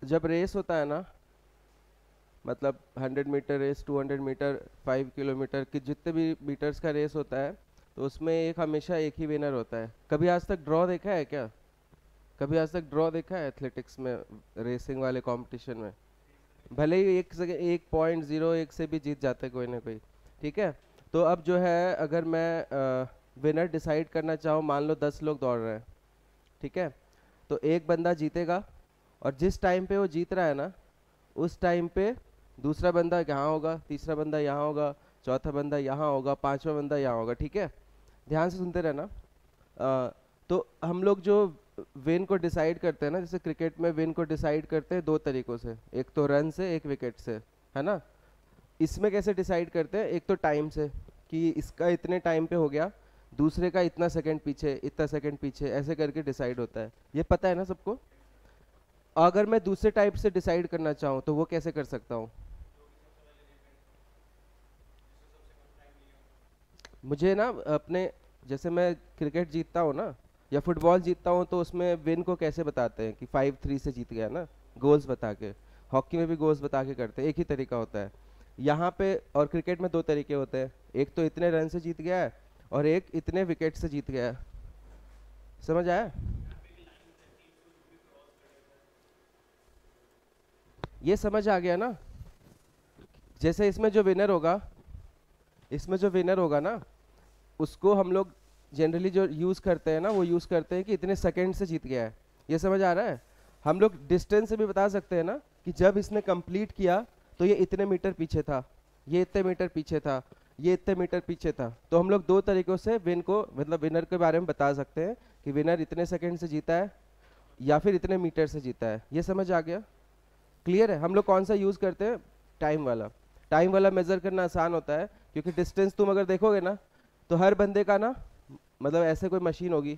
जब रेस होता है ना, मतलब 100 मीटर रेस, 200 मीटर, 5 किलोमीटर की जितने भी मीटर्स का रेस होता है, तो उसमें एक हमेशा एक ही विनर होता है। कभी आज तक ड्रॉ देखा है क्या? कभी आज तक ड्रॉ देखा है एथलेटिक्स में, रेसिंग वाले कंपटीशन में? भले ही 1.01 से भी जीत जाते कोई ना कोई। ठीक है, तो अब जो है, अगर मैं विनर डिसाइड करना चाहूँ, मान लो 10 लोग दौड़ रहे हैं, ठीक है, तो एक बंदा जीतेगा, और जिस टाइम पे वो जीत रहा है ना, उस टाइम पे दूसरा बंदा यहाँ होगा, तीसरा बंदा यहाँ होगा, चौथा बंदा यहाँ होगा, पांचवा बंदा यहाँ होगा। ठीक है, ध्यान से सुनते रहना। तो हम लोग जो विन को डिसाइड करते हैं ना, जैसे क्रिकेट में विन को डिसाइड करते हैं दो तरीकों से, एक तो रन से, एक विकेट से, है ना। इसमें कैसे डिसाइड करते हैं? एक तो टाइम से, कि इसका इतने टाइम पे हो गया, दूसरे का इतना सेकंड पीछे, इतना सेकंड पीछे, ऐसे करके डिसाइड होता है। ये पता है ना सबको? अगर मैं दूसरे टाइप से डिसाइड करना चाहूँ तो वो कैसे कर सकता हूँ? मुझे ना अपने, जैसे मैं क्रिकेट जीतता हूँ ना, या फुटबॉल जीतता हूँ, तो उसमें विन को कैसे बताते हैं कि 5-3 से जीत गया ना, गोल्स बता के। हॉकी में भी गोल्स बता के करते हैं, एक ही तरीका होता है यहाँ पे। और क्रिकेट में दो तरीके होते हैं, एक तो इतने रन से जीत गया है, और एक इतने विकेट से जीत गया है। समझ आया? ये समझ आ गया ना? जैसे इसमें जो विनर होगा, इसमें जो विनर होगा ना, उसको हम लोग जनरली जो यूज़ करते हैं ना, वो यूज़ करते हैं कि इतने सेकंड से जीत गया है। ये समझ आ रहा है? हम लोग डिस्टेंस से भी बता सकते हैं ना, कि जब इसने कंप्लीट किया तो ये इतने मीटर पीछे था, ये इतने मीटर पीछे था, ये इतने मीटर पीछे था। तो हम लोग दो तरीकों से विन को, मतलब विनर के बारे में बता सकते हैं कि विनर इतने सेकंड से जीता है, या फिर इतने मीटर से जीता है। ये समझ आ गया? क्लियर है? हम लोग कौन सा यूज़ करते हैं? टाइम वाला। टाइम वाला मेज़र करना आसान होता है, क्योंकि डिस्टेंस तुम अगर देखोगे ना, तो हर बंदे का ना, मतलब ऐसे कोई मशीन होगी,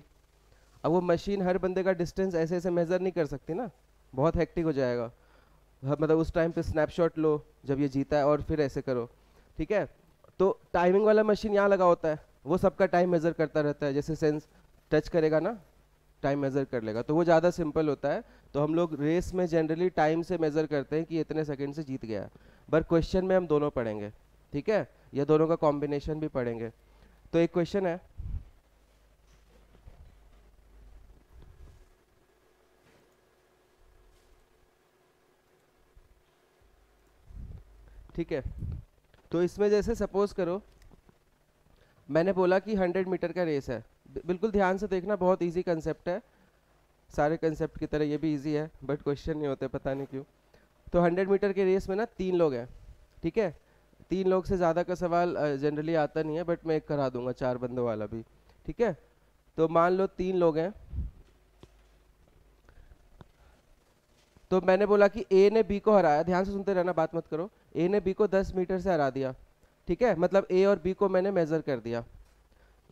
अब वो मशीन हर बंदे का डिस्टेंस ऐसे ऐसे मेज़र नहीं कर सकती ना, बहुत हेक्टिक हो जाएगा। मतलब उस टाइम पे स्नैपशॉट लो जब ये जीता है, और फिर ऐसे करो। ठीक है, तो टाइमिंग वाला मशीन यहाँ लगा होता है, वो सबका टाइम मेज़र करता रहता है। जैसे सेंस टच करेगा ना, टाइम मेज़र कर लेगा, तो वो ज़्यादा सिंपल होता है। तो हम लोग रेस में जनरली टाइम से मेज़र करते हैं कि इतने सेकंड से जीत गया। पर क्वेश्चन में हम दोनों पढ़ेंगे, ठीक है, ये दोनों का कॉम्बिनेशन भी पढ़ेंगे। तो एक क्वेश्चन है, ठीक है, तो इसमें जैसे सपोज करो, मैंने बोला कि 100 मीटर का रेस है। बिल्कुल ध्यान से देखना, बहुत इजी कंसेप्ट है, सारे कंसेप्ट की तरह ये भी इजी है, बट क्वेश्चन नहीं होते, पता नहीं क्यों। तो 100 मीटर के रेस में ना 3 लोग हैं, ठीक है। 3 लोग से ज़्यादा का सवाल जनरली आता नहीं है, बट मैं एक करा दूंगा, 4 बंदों वाला भी, ठीक है। तो मान लो 3 लोग हैं, तो मैंने बोला कि ए ने बी को हराया, ध्यान से सुनते रहना, बात मत करो। ए ने बी को 10 मीटर से हरा दिया, ठीक है, मतलब ए और बी को मैंने मेजर कर दिया।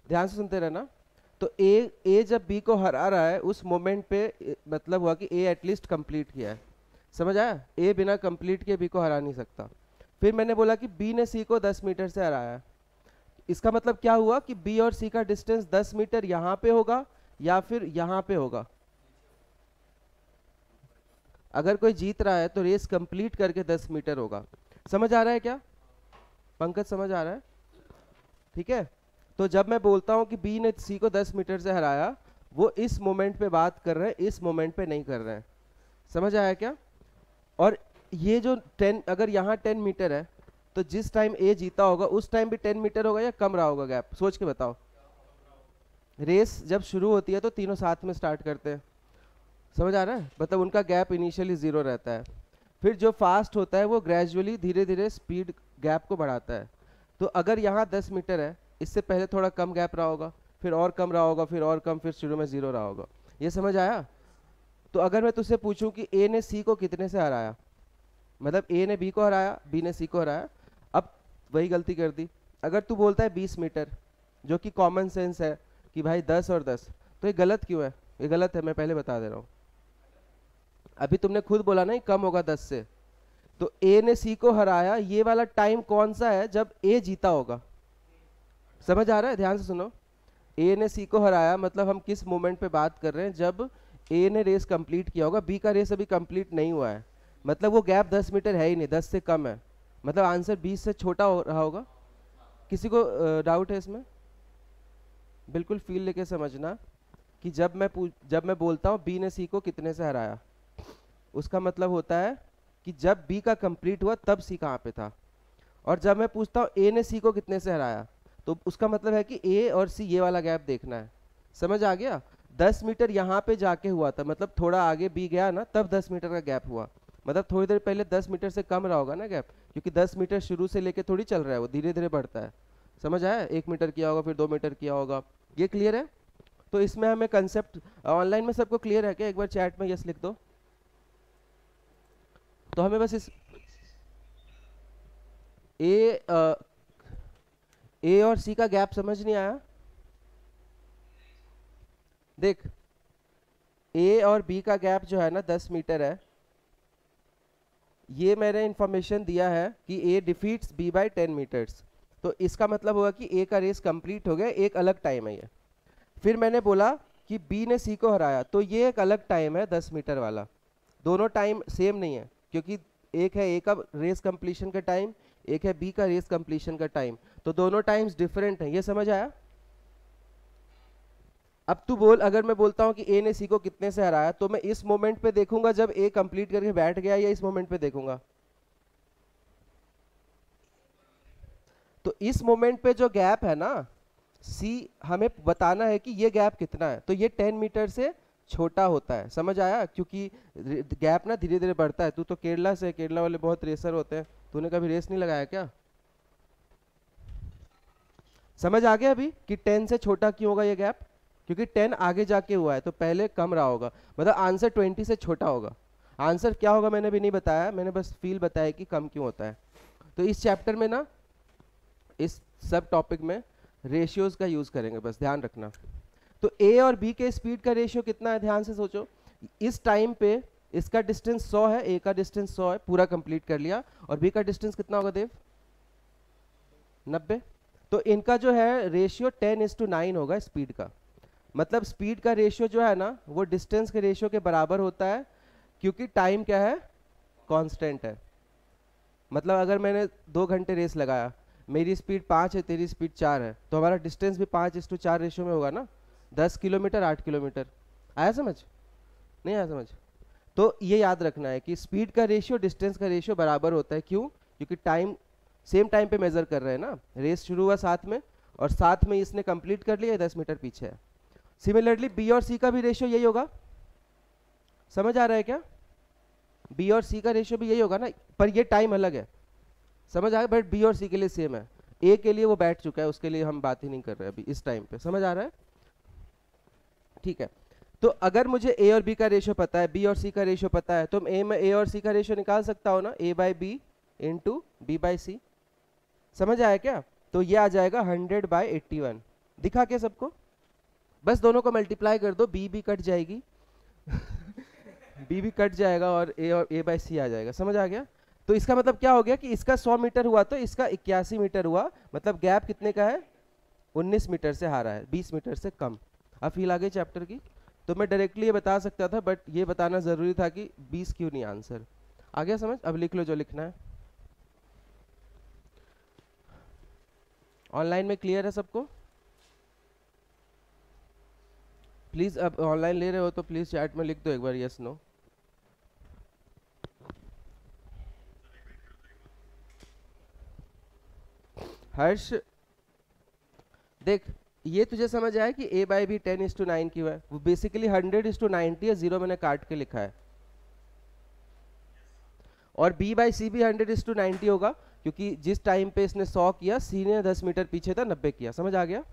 ध्यान से सुनते रहना। तो ए जब बी को हरा रहा है, उस मोमेंट पे मतलब हुआ कि ए एटलीस्ट कंप्लीट किया है। समझ आया? ए बिना कंप्लीट किए बी को हरा नहीं सकता। फिर मैंने बोला कि बी ने सी को 10 मीटर से हराया है। इसका मतलब क्या हुआ कि बी और सी का डिस्टेंस 10 मीटर यहाँ पे होगा, या फिर यहाँ पे होगा। अगर कोई जीत रहा है तो रेस कंप्लीट करके 10 मीटर होगा। समझ आ रहा है क्या पंकज? समझ आ रहा है? ठीक है, तो जब मैं बोलता हूं कि बी ने सी को 10 मीटर से हराया, वो इस मोमेंट पे बात कर रहे हैं, इस मोमेंट पे नहीं कर रहे हैं। समझ आया क्या? और ये जो 10, अगर यहाँ 10 मीटर है, तो जिस टाइम ए जीता होगा उस टाइम भी 10 मीटर होगा या कम रहा होगा गैप? सोच के बताओ। रेस जब शुरू होती है तो तीनों साथ में स्टार्ट करते हैं। समझ आ रहा है? मतलब उनका गैप इनिशियली जीरो रहता है। फिर जो फास्ट होता है वो ग्रेजुअली धीरे धीरे स्पीड गैप को बढ़ाता है। तो अगर यहाँ 10 मीटर है, इससे पहले थोड़ा कम गैप रहा होगा, फिर और कम रहा होगा, फिर और कम, फिर शुरू में जीरो रहा होगा। ये समझ आया? तो अगर मैं तुझसे पूछूं कि ए ने सी को कितने से हराया, मतलब ए ने बी को हराया, बी ने सी को हराया, अब वही गलती कर दी। अगर तू बोलता है 20 मीटर, जो कि कॉमन सेंस है कि भाई 10 और 10, तो ये गलत क्यों है? ये गलत है, मैं पहले बता दे रहा हूँ। अभी तुमने खुद बोला नहीं कम होगा 10 से, तो ए ने सी को हराया, ये वाला टाइम कौन सा है? जब ए जीता होगा। समझ आ रहा है? ध्यान से सुनो। ए ने सी को हराया, मतलब हम किस मोमेंट पे बात कर रहे हैं? जब ए ने रेस कंप्लीट किया होगा, बी का रेस अभी कंप्लीट नहीं हुआ है, मतलब वो गैप 10 मीटर है ही नहीं, 10 से कम है, मतलब आंसर 20 से छोटा हो रहा होगा। किसी को डाउट है इसमें? बिल्कुल फील लेके समझना कि जब मैं बोलता हूँ बी ने सी को कितने से हराया, उसका मतलब होता है कि जब बी का कंप्लीट हुआ तब सी कहाँ पे था, और जब मैं पूछता हूँ ए ने सी को कितने से हराया, तो उसका मतलब है कि ए और सी ये वाला गैप देखना है। समझ आ गया? 10 मीटर यहाँ पे जाके हुआ था, मतलब थोड़ा आगे बी गया ना, तब 10 मीटर का गैप हुआ, मतलब थोड़ी देर पहले 10 मीटर से कम रहा होगा ना गैप, क्योंकि 10 मीटर शुरू से लेके थोड़ी चल रहा है, वो धीरे धीरे बढ़ता है। समझ आया? 1 मीटर किया होगा, फिर 2 मीटर किया होगा। ये क्लियर है? तो इसमें हमें कंसेप्ट ऑनलाइन में सबको क्लियर है क्या? एक बार चैट में यस लिख दो। तो हमें बस इस ए और सी का गैप समझ नहीं आया? देख, ए और बी का गैप जो है ना 10 मीटर है, ये मैंने इंफॉर्मेशन दिया है कि ए डिफीट्स बी बाय 10 मीटर्स, तो इसका मतलब होगा कि ए का रेस कंप्लीट हो गया, एक अलग टाइम है ये। फिर मैंने बोला कि बी ने सी को हराया, तो ये एक अलग टाइम है 10 मीटर वाला, दोनों टाइम सेम नहीं है, क्योंकि एक है ए का रेस कंप्लीशन का टाइम, एक है बी का रेस कंप्लीशन का टाइम, तो दोनों टाइम्स डिफरेंट हैं। ये समझ आया? अब तू बोल, अगर मैं बोलता हूं कि ए ने सी को कितने से हराया, तो मैं इस मोमेंट पे देखूंगा जब ए कंप्लीट करके बैठ गया, या इस मोमेंट पे देखूंगा? तो इस मोमेंट पे जो गैप है ना, सी हमें बताना है कि ये गैप कितना है, तो ये 10 मीटर से छोटा होता है। समझ आया? क्योंकि गैप ना धीरे धीरे बढ़ता है। तू तो केरला से, केरला वाले बहुत रेसर होते हैं, तूने कभी रेस नहीं लगाया क्या? समझ आ गया अभी कि 10 से छोटा क्यों होगा ये गैप? क्योंकि 10 आगे जाके हुआ है, तो पहले कम रहा होगा, मतलब आंसर 20 से छोटा होगा। आंसर क्या होगा मैंने भी नहीं बताया, मैंने बस फील बताया कि कम क्यों होता है। तो इस चैप्टर में ना, इस सब टॉपिक में रेशियोज का यूज करेंगे, बस ध्यान रखना। तो ए और बी के स्पीड का रेशियो कितना है, ध्यान से सोचो। इस टाइम पे इसका डिस्टेंस 100 है, ए का डिस्टेंस 100 है, पूरा कंप्लीट कर लिया, और बी का डिस्टेंस कितना होगा देव? 90। तो इनका जो है रेशियो 10:9 होगा स्पीड का, मतलब स्पीड का रेशियो जो है ना वो डिस्टेंस के रेशियो के बराबर होता है, क्योंकि टाइम क्या है? कांस्टेंट है। मतलब अगर मैंने 2 घंटे रेस लगाया, मेरी स्पीड 5 है, तेरी स्पीड 4 है, तो हमारा डिस्टेंस भी 5:4 रेशियो में होगा ना, 10 किलोमीटर 8 किलोमीटर। आया समझ? नहीं आया समझ? तो ये याद रखना है कि स्पीड का रेशियो डिस्टेंस का रेशियो बराबर होता है। क्यों? क्योंकि टाइम सेम टाइम पे मेजर कर रहे हैं ना, रेस शुरू हुआ साथ में, और साथ में इसने कंप्लीट कर लिया, 10 मीटर पीछे है। सिमिलरली बी और सी का भी रेशियो यही होगा। समझ आ रहा है क्या? बी और सी का रेशियो भी यही होगा ना, पर ये टाइम अलग है। समझ आ गया? बट बी और सी के लिए सेम है। ए के लिए वो बैठ चुका है, उसके लिए हम बात ही नहीं कर रहे अभी इस टाइम पे। समझ आ रहा है? ठीक है। तो अगर मुझे ए और बी का रेशियो पता है, बी और सी का रेशियो पता है, तो मैं ए और सी का रेशियो निकाल सकता हूँ ना, A by B into B by C. समझ आया क्या? तो ये आ जाएगा 100/81। दिखा के सबको? बस दोनों को मल्टीप्लाई कर दो, बी भी कट जाएगी बी भी कट जाएगा, और ए बाई सी आ जाएगा। समझ आ गया? तो इसका मतलब क्या हो गया कि इसका 100 मीटर हुआ तो इसका 81 मीटर हुआ, मतलब गैप कितने का है? 19 मीटर से हारा है, 20 मीटर से कम। अब फील आ गई चैप्टर की? तो मैं डायरेक्टली ये बता सकता था, बट ये बताना जरूरी था कि 20 क्यों नहीं आंसर। आ गया समझ? अब लिख लो जो लिखना है। ऑनलाइन में क्लियर है सबको? प्लीज, अब ऑनलाइन ले रहे हो तो प्लीज चैट में लिख दो एक बार यस नो। हर्ष देख, ये तुझे समझ आया कि a बाई बी 10:9 क्यों है? वो बेसिकली 100:90 है, 0 मैंने काट के लिखा है। और b बाई सी भी 100:90 होगा, क्योंकि जिस टाइम पे इसने 100 किया, सी ने 10 मीटर पीछे था, 90 किया। समझ आ गया?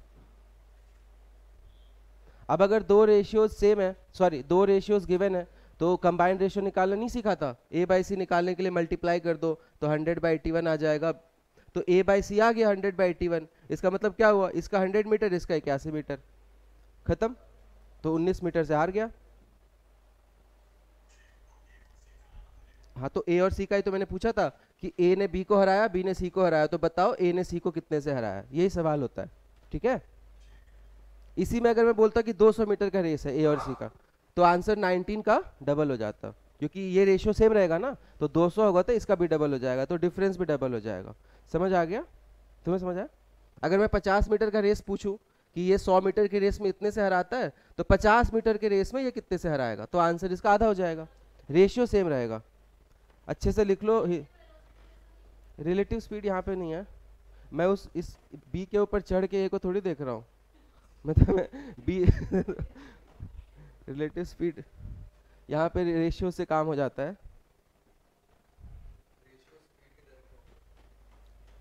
अब अगर दो रेशियोज सेम है, सॉरी दो रेशियोज गिवन है, तो कंबाइंड रेशियो निकालना नहीं सीखा था? a बाई सी निकालने के लिए मल्टीप्लाई कर दो, तो 100/81 आ जाएगा। तो a बाई सी आ गया 100/81। इसका मतलब क्या हुआ? इसका 100 मीटर, इसका 81 मीटर, खत्म। तो 19 मीटर से हार गया। हाँ, तो a और c का ही तो मैंने पूछा था कि a ने b को हराया, b ने c को हराया, तो बताओ a ने c को कितने से हराया? यही सवाल होता है। ठीक है? इसी में अगर मैं बोलता कि 200 मीटर का रेस है a और c का, तो आंसर 19 का डबल हो जाता, क्योंकि ये रेशियो सेम रहेगा ना, तो 200 होगा तो इसका भी डबल हो जाएगा, तो डिफरेंस भी डबल हो जाएगा। समझ आ गया? तुम्हें समझ आया? अगर मैं 50 मीटर का रेस पूछूं कि ये 100 मीटर की रेस में इतने से हराता है, तो 50 मीटर की रेस में ये कितने से हराएगा, तो आंसर इसका आधा हो जाएगा, रेशियो सेम रहेगा। अच्छे से लिख लो। रिलेटिव स्पीड यहाँ पे नहीं है, मैं उस इस बी के ऊपर चढ़ के ए को थोड़ी देख रहा हूँ, मतलब बी रिलेटिव स्पीड यहाँ पे रेशियो से काम हो जाता है।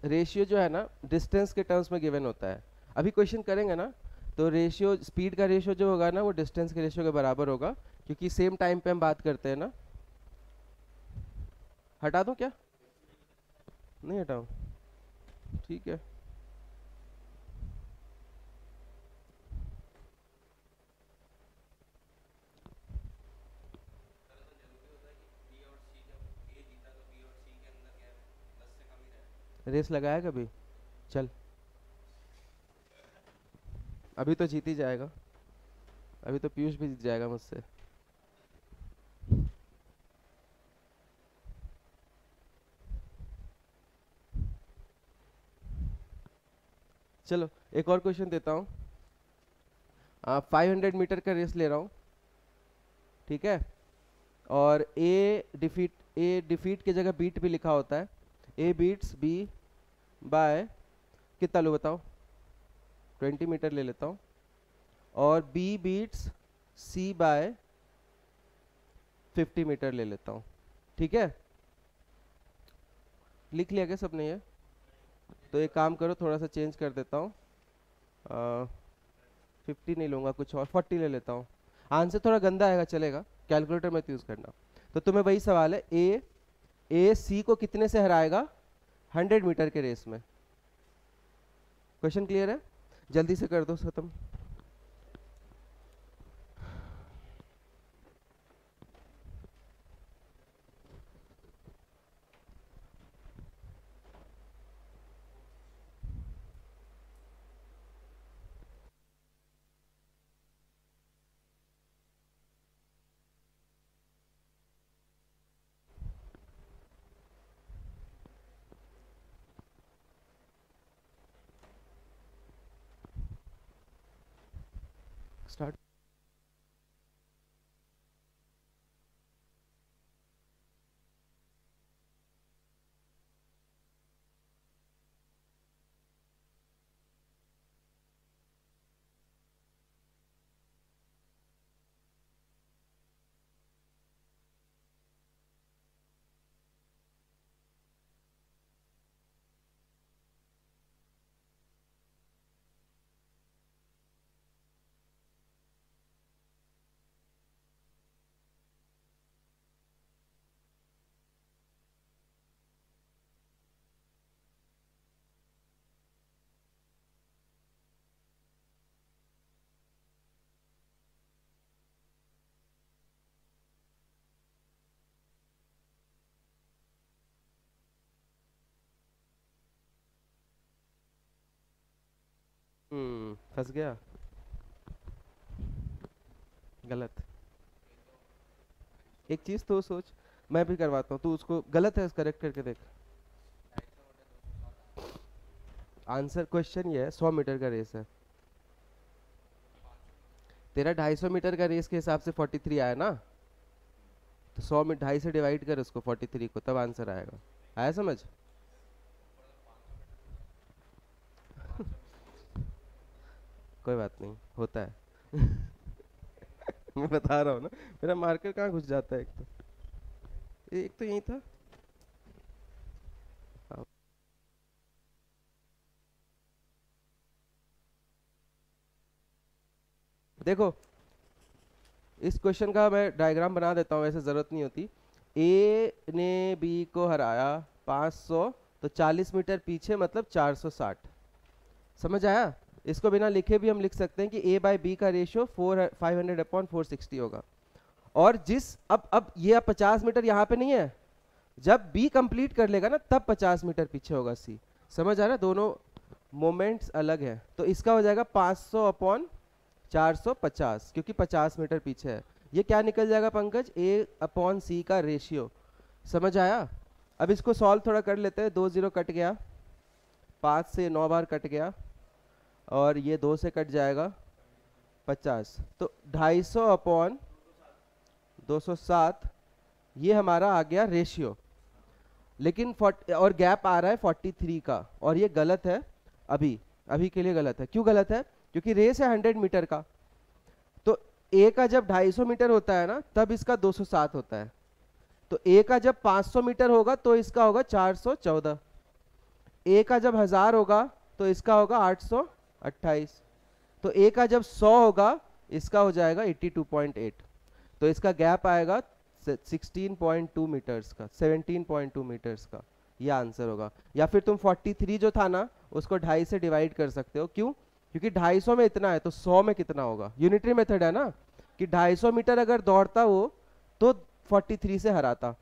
रेशियो जो है ना डिस्टेंस के टर्म्स में गिवन होता है, अभी क्वेश्चन करेंगे ना, तो रेशियो स्पीड का रेशियो जो होगा ना वो डिस्टेंस के रेशियो के बराबर होगा, क्योंकि सेम टाइम पे हम बात करते हैं ना। हटा दूं क्या? नहीं हटाऊं? ठीक है। रेस लगाया कभी? चल, अभी तो जीत ही जाएगा, अभी तो पीयूष भी जीत जाएगा मुझसे। चलो एक और क्वेश्चन देता हूँ। 500 मीटर का रेस ले रहा हूँ, ठीक है, और ए डिफीट की जगह बीट भी लिखा होता है। ए बीट्स बी बाय कितना लो बताओ? 20 मीटर ले लेता हूँ, और B beats C by 50 metre ले लेता हूँ, ठीक है। लिख लिया क्या सबने ये? तो एक काम करो, थोड़ा सा चेंज कर देता हूँ, 50 नहीं लूँगा, कुछ और 40 ले लेता हूँ। आंसर थोड़ा गंदा आएगा, चलेगा, कैलकुलेटर मत यूज़ करना। तो तुम्हें वही सवाल है, ए सी को कितने से हराएगा 100 मीटर के रेस में? क्वेश्चन क्लियर है? जल्दी से कर दो खत्म। स्टार्ट। फंस गया, गलत। एक चीज तो सोच, मैं भी करवाता हूँ, तू उसको गलत है करेक्ट करके देख। आंसर क्वेश्चन ये है, 100 मीटर का रेस है, तेरा 250 मीटर का रेस के हिसाब से 43 आया ना, तो 100 में 2.5 से डिवाइड कर उसको 43 को, तब आंसर आएगा। आया समझ? कोई बात नहीं, होता है। मैं बता रहा हूँ ना, मेरा मार्कर कहाँ घुस जाता है, एक तो यही था। देखो इस क्वेश्चन का मैं डायग्राम बना देता हूँ, वैसे ज़रूरत नहीं होती। ए ने बी को हराया 500, तो 40 मीटर पीछे मतलब 460। समझ आया? इसको बिना लिखे भी हम लिख सकते हैं कि ए बाई बी का रेशियो 500/460 होगा। और जिस अब ये 50 मीटर यहाँ पे नहीं है, जब बी कंप्लीट कर लेगा ना तब 50 मीटर पीछे होगा सी। समझ आ रहा है? दोनों मोमेंट्स अलग है, तो इसका हो जाएगा 500/450, क्योंकि 50 मीटर पीछे है। ये क्या निकल जाएगा पंकज, A/C का रेशियो। समझ आया? अब इसको सॉल्व थोड़ा कर लेते हैं। 2 0 कट गया, 5 से 9 बार कट गया, और ये 2 से कट जाएगा 50, तो 250/207 ये हमारा आ गया रेशियो। लेकिन और गैप आ रहा है 43 का, और ये गलत है। अभी अभी के लिए गलत है। क्यों गलत है? क्योंकि रेस है 100 मीटर का, तो ए का जब 250 मीटर होता है ना, तब इसका 207 होता है। तो ए का जब 500 मीटर होगा तो इसका होगा 414। ए का जब 1000 होगा तो इसका होगा 828। तो ए का जब 100 होगा इसका हो जाएगा 82.8। तो इसका गैप आएगा 16.2 मीटर्स का, 17.2 मीटर्स का। ये आंसर होगा। या फिर तुम 43 जो था ना, उसको 2.5 से डिवाइड कर सकते हो। क्यों? क्योंकि 250 में इतना है तो 100 में कितना होगा। यूनिटरी मेथड है ना, कि 250 मीटर अगर दौड़ता वो तो 43 से हराता,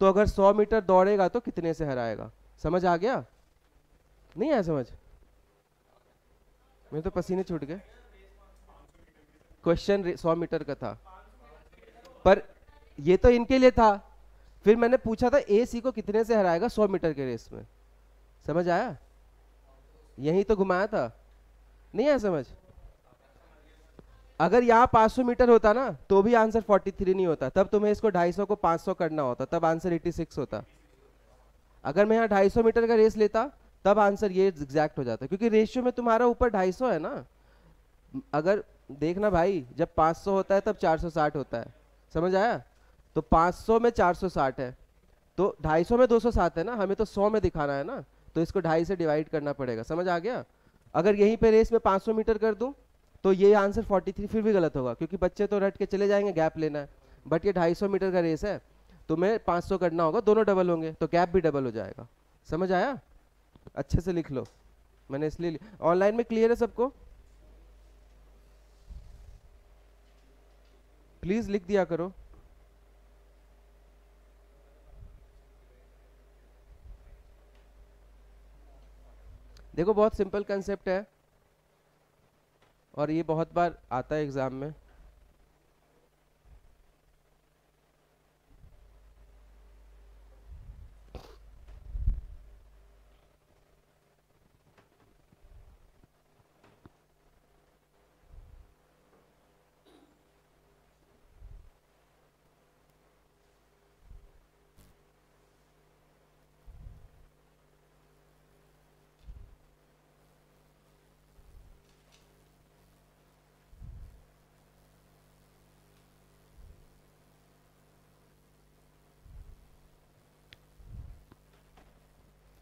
तो अगर 100 मीटर दौड़ेगा तो कितने से हराएगा। समझ आ गया? नहीं आया समझ? मेरे तो पसीने छूट गए। क्वेश्चन 100 मीटर का था, पर ये तो इनके लिए था। फिर मैंने पूछा था AC को कितने से हराएगा 100 मीटर के रेस में। समझ आया? यही तो घुमाया था। नहीं आया समझ? अगर यहाँ 500 मीटर होता ना तो भी आंसर 43 नहीं होता, तब तुम्हें इसको 250 को 500 करना होता, तब आंसर 86 होता। अगर मैं यहाँ 250 मीटर का रेस लेता तब आंसर ये एग्जैक्ट हो जाता, क्योंकि रेशियो में तुम्हारा ऊपर 250 है ना। अगर देखना भाई, जब 500 होता है तब 460 होता है। समझ आया? तो 500 में 460 है, तो 250 में 207 है ना, हमें तो 100 में दिखाना है ना, तो इसको 2.5 से डिवाइड करना पड़ेगा। समझ आ गया? अगर यहीं पे रेस में 500 मीटर कर दूं तो ये आंसर 43 फिर भी गलत होगा, क्योंकि बच्चे तो रट के चले जाएंगे, गैप लेना है। बट ये 250 मीटर का रेस है, तुम्हें 500 करना होगा, दोनों डबल होंगे तो गैप भी डबल हो जाएगा। समझ आया? अच्छे से लिख लो, मैंने इसलिए ऑनलाइन में क्लियर है सबको? प्लीज लिख दिया करो। देखो बहुत सिंपल कंसेप्ट है, और ये बहुत बार आता है एग्जाम में।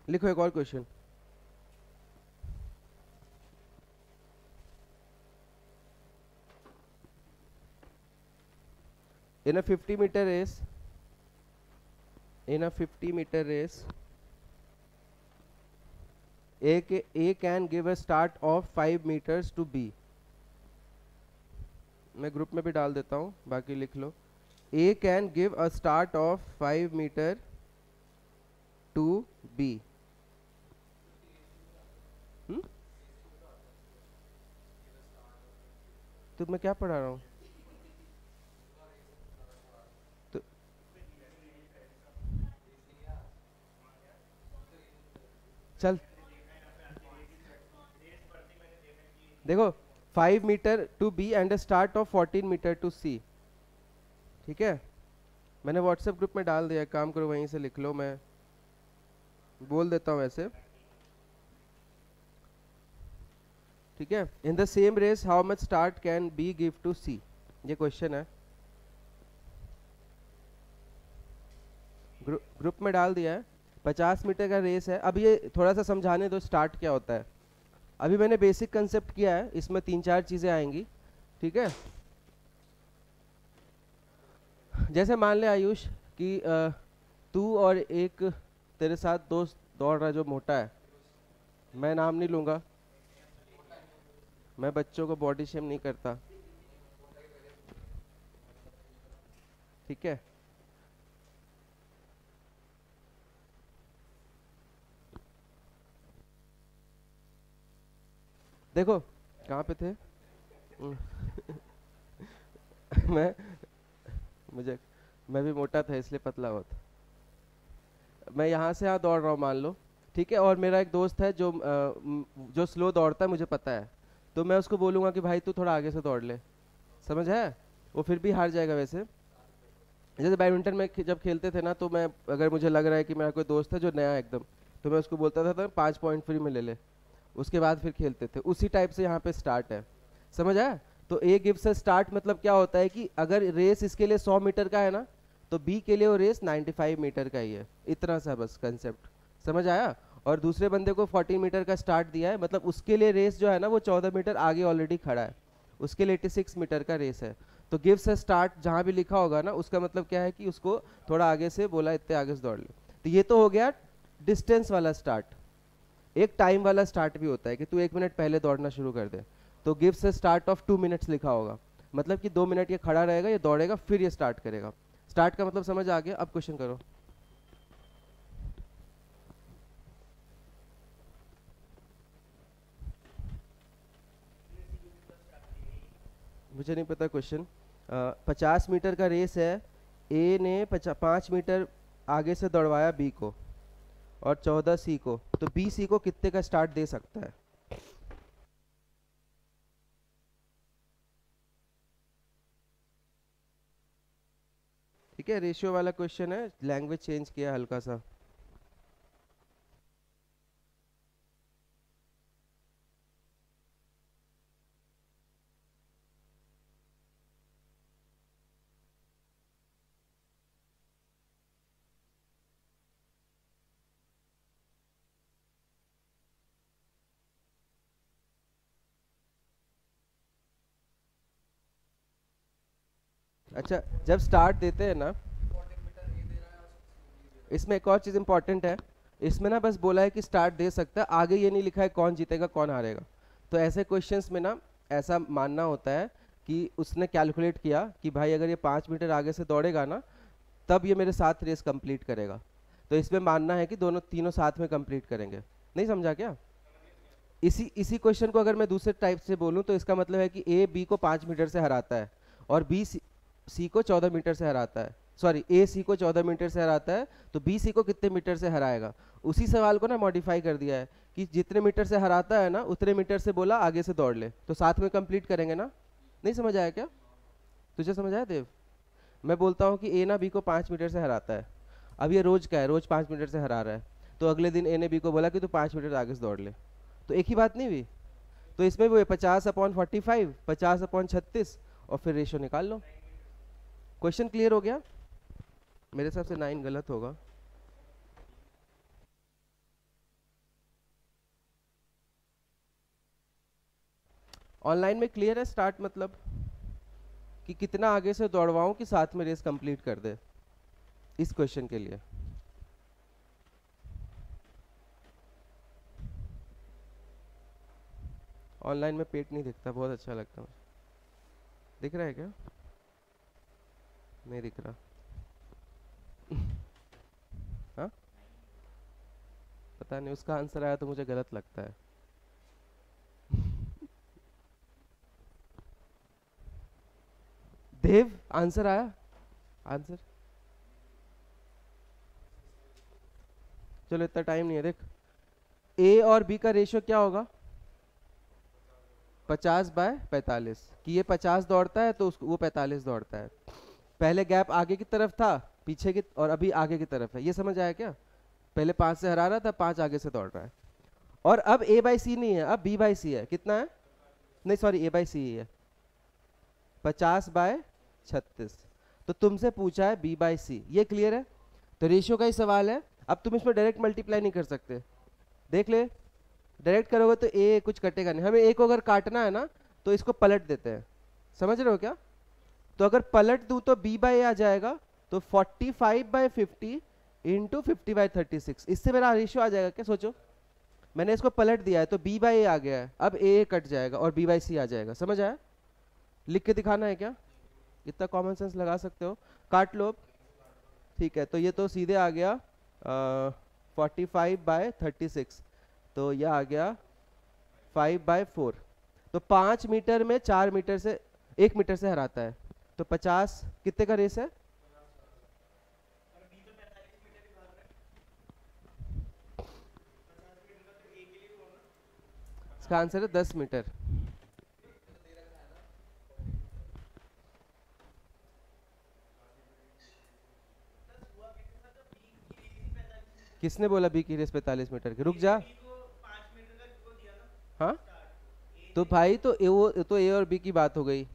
लिखो एक और question. in a 50-meter race, A can give a start of 5 meters to B। मैं ग्रुप में भी डाल देता हूँ, बाकी लिख लो। A can give a start of 5 meter to B। तो मैं क्या पढ़ा रहा हूँ? तो चल देखो, 5 metre to B and a start of 14 metre to C। ठीक है, मैंने व्हाट्सएप ग्रुप में डाल दिया, काम करो वहीं से लिख लो, मैं बोल देता हूँ ऐसे। ठीक है, in the same race how much start can be give to C, ये क्वेश्चन है। ग्रुप में डाल दिया है। 50 मीटर का रेस है। अब ये थोड़ा सा समझाने दो स्टार्ट क्या होता है। अभी मैंने बेसिक कंसेप्ट किया है, इसमें 3-4 चीजें आएंगी। ठीक है, जैसे मान ले आयुष कि तू और एक तेरे साथ दोस्त दौड़ रहा है जो मोटा है, मैं नाम नहीं लूंगा, मैं बच्चों को बॉडी शेम नहीं करता। ठीक है, देखो कहाँ पे थे मैं मुझे, मैं भी मोटा था इसलिए पतला हुआ था। मैं यहाँ से यहाँ दौड़ रहा हूँ मान लो, ठीक है, और मेरा एक दोस्त है जो जो स्लो दौड़ता है, मुझे पता है, तो मैं उसको बोलूँगा कि भाई तू थोड़ा आगे से दौड़ ले, समझ है, वो फिर भी हार जाएगा। वैसे जैसे बैडमिंटन में जब खेलते थे ना, तो मैं, अगर मुझे लग रहा है कि मेरा कोई दोस्त है जो नया है एकदम, तो मैं उसको बोलता था 5 पॉइंट फ्री में ले ले, उसके बाद फिर खेलते थे। उसी टाइप से यहाँ पे स्टार्ट है, समझ आया। तो ए गिव्स अ स्टार्ट मतलब क्या होता है कि अगर रेस इसके लिए 100 मीटर का है ना, तो बी के लिए वो रेस 95 मीटर का ही है, इतना सा बस कंसेप्ट, समझ आया। और दूसरे बंदे को 40 मीटर का स्टार्ट दिया है, मतलब उसके लिए रेस जो है ना वो 14 मीटर आगे ऑलरेडी खड़ा है, उसके लिए 86 मीटर का रेस है। तो गिव्स अ स्टार्ट जहाँ भी लिखा होगा ना, उसका मतलब क्या है कि उसको थोड़ा आगे से बोला, इतने आगे से दौड़ ले। तो ये तो हो गया डिस्टेंस वाला स्टार्ट। एक टाइम वाला स्टार्ट भी होता है कि तू 1 मिनट पहले दौड़ना शुरू कर दे, तो gives a start of 2 minutes लिखा होगा, मतलब कि 2 मिनट ये खड़ा रहेगा, ये दौड़ेगा, फिर ये स्टार्ट करेगा। स्टार्ट का मतलब समझ आ गया। अब क्वेश्चन करो। मुझे नहीं पता क्वेश्चन। 50 मीटर का रेस है, ए ने 5 मीटर आगे से दौड़वाया बी को और 14 सी को, तो बी सी को कितने का स्टार्ट दे सकता है? ठीक है, रेशियो वाला क्वेश्चन है, लैंग्वेज चेंज किया हल्का सा। अच्छा, जब स्टार्ट देते हैं ना, इसमें एक और चीज़ इंपॉर्टेंट है, इसमें ना बस बोला है कि स्टार्ट दे सकता है, आगे ये नहीं लिखा है कौन जीतेगा कौन हारेगा। तो ऐसे क्वेश्चंस में ना ऐसा मानना होता है कि उसने कैलकुलेट किया कि भाई अगर ये 5 मीटर आगे से दौड़ेगा ना, तब ये मेरे साथ रेस कंप्लीट करेगा। तो इसमें मानना है कि दोनों तीनों साथ में कंप्लीट करेंगे। नहीं समझा क्या? इसी क्वेश्चन को अगर मैं दूसरे टाइप से बोलूं, तो इसका मतलब है कि ए बी को 5 मीटर से हराता है और बी सी को 14 मीटर से हराता है, सॉरी ए सी को 14 मीटर से हराता है, तो बी सी को कितने मीटर से हराएगा। उसी सवाल को ना मॉडिफाई कर दिया है कि जितने मीटर से हराता है ना, उतने मीटर से बोला आगे से दौड़ ले, तो साथ में कंप्लीट करेंगे ना। नहीं समझ आया क्या? तुझे समझ आया देव? मैं बोलता हूँ कि ए ना बी को 5 मीटर से हराता है, अब ये रोज का है, रोज 5 मीटर से हरा रहा है, तो अगले दिन ए ने बी को बोला कि तू 5 मीटर आगे से दौड़ ले, तो एक ही बात नहीं हुई। तो इसमें वो 50/45, 50/36, और फिर रेशियो निकाल लो। क्वेश्चन क्लियर हो गया? मेरे हिसाब से 9 गलत होगा। ऑनलाइन में क्लियर है स्टार्ट मतलब कि कितना आगे से दौड़वाऊं कि साथ में रेस कंप्लीट कर दे, इस क्वेश्चन के लिए। ऑनलाइन में पेट नहीं दिखता, बहुत अच्छा लगता है। दिख रहा है क्या? नहीं दिख रहा। हाँ, पता नहीं, उसका आंसर आया तो मुझे गलत लगता है। देव, आंसर आया? आंसर, चलो इतना टाइम नहीं है, देख ए और बी का रेशियो क्या होगा? 50/45, कि ये 50 दौड़ता है तो वो 45 दौड़ता है। पहले गैप आगे की तरफ था, पीछे की, और अभी आगे की तरफ है, ये समझ आया क्या? पहले 5 से हरा रहा था, 5 आगे से दौड़ रहा है। और अब ए बाई सी नहीं है, अब बी बाई सी है। कितना है? नहीं सॉरी, ए बाई सी ही है, 50/36। तो तुमसे पूछा है बी बाई सी, ये क्लियर है? तो रेशियो का ही सवाल है। अब तुम इसमें डायरेक्ट मल्टीप्लाई नहीं कर सकते, देख ले, डायरेक्ट करोगे तो ए कुछ कटेगा नहीं, हमें ए को अगर काटना है ना, तो इसको पलट देते हैं, समझ रहे हो क्या? तो अगर पलट दूं तो b बाई ए आ जाएगा, तो 45/50 इंटू 50/36, इससे मेरा रेशियो आ जाएगा क्या? सोचो, मैंने इसको पलट दिया है तो b बाई ए आ गया है, अब ए कट जाएगा और b बाई सी आ जाएगा। समझ आया? लिख के दिखाना है क्या? इतना कॉमन सेंस लगा सकते हो, काट लो। ठीक है, तो ये तो सीधे आ गया 45/36, तो यह आ गया 5/4। तो 5 मीटर में 4 मीटर से 1 मीटर से हराता है, तो 50 कितने का रेस है? इसका आंसर है 10 मीटर। किसने बोला बी की रेस 45 मीटर की? रुक जा। हाँ तो भाई तो ए और बी की बात हो गई,